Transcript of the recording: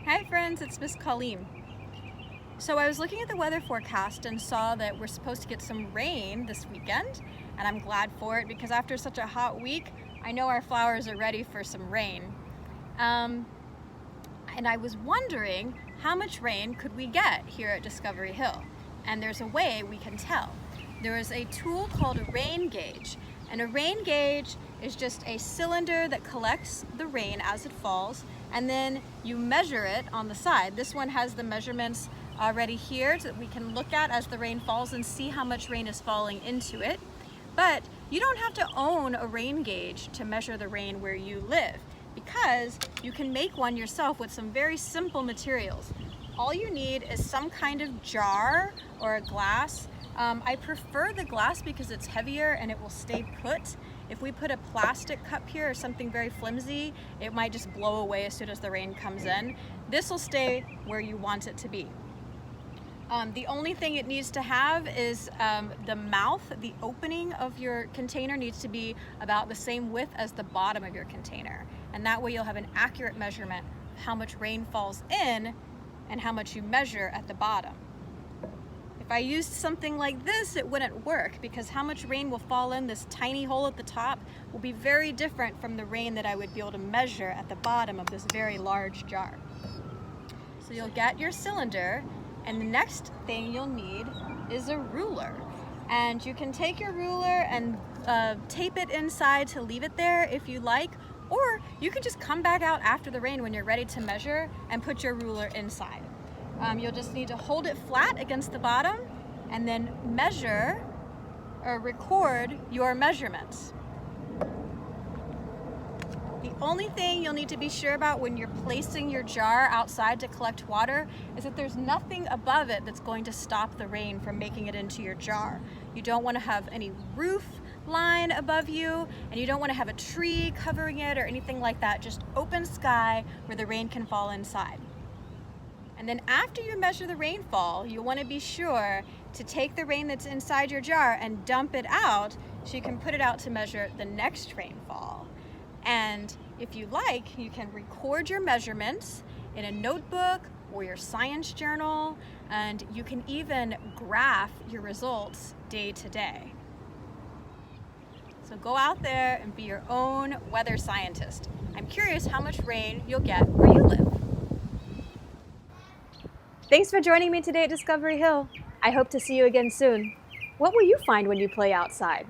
Hi friends, it's Miss Colleen. So I was looking at the weather forecast and saw that we're supposed to get some rain this weekend, and I'm glad for it because after such a hot week, I know our flowers are ready for some rain. And I was wondering how much rain could we get here at Discovery Hill? And there's a way we can tell. There is a tool called a rain gauge, and a rain gauge is just a cylinder that collects the rain as it falls, and then you measure it on the side. This one has the measurements already here that we can look at as the rain falls and see how much rain is falling into it. But you don't have to own a rain gauge to measure the rain where you live, because you can make one yourself with some very simple materials. All you need is some kind of jar or a glass. I prefer the glass because it's heavier and it will stay put. If we put a plastic cup here or something very flimsy, it might just blow away as soon as the rain comes in. This will stay where you want it to be. The only thing it needs to have is the mouth, the opening of your container needs to be about the same width as the bottom of your container. And that way you'll have an accurate measurement of how much rain falls in and how much you measure at the bottom. If I used something like this, it wouldn't work because how much rain will fall in this tiny hole at the top will be very different from the rain that I would be able to measure at the bottom of this very large jar. So you'll get your cylinder, and the next thing you'll need is a ruler. And you can take your ruler and tape it inside to leave it there if you like, or you can just come back out after the rain when you're ready to measure and put your ruler inside. You'll just need to hold it flat against the bottom and then measure or record your measurements. The only thing you'll need to be sure about when you're placing your jar outside to collect water is that there's nothing above it that's going to stop the rain from making it into your jar. You don't want to have any roof line above you, and you don't want to have a tree covering it or anything like that. Just open sky where the rain can fall inside. And then after you measure the rainfall, you want to be sure to take the rain that's inside your jar and dump it out so you can put it out to measure the next rainfall. And if you like, you can record your measurements in a notebook or your science journal, and you can even graph your results day to day. So go out there and be your own weather scientist. I'm curious how much rain you'll get where you live. Thanks for joining me today at Discovery Hill. I hope to see you again soon. What will you find when you play outside?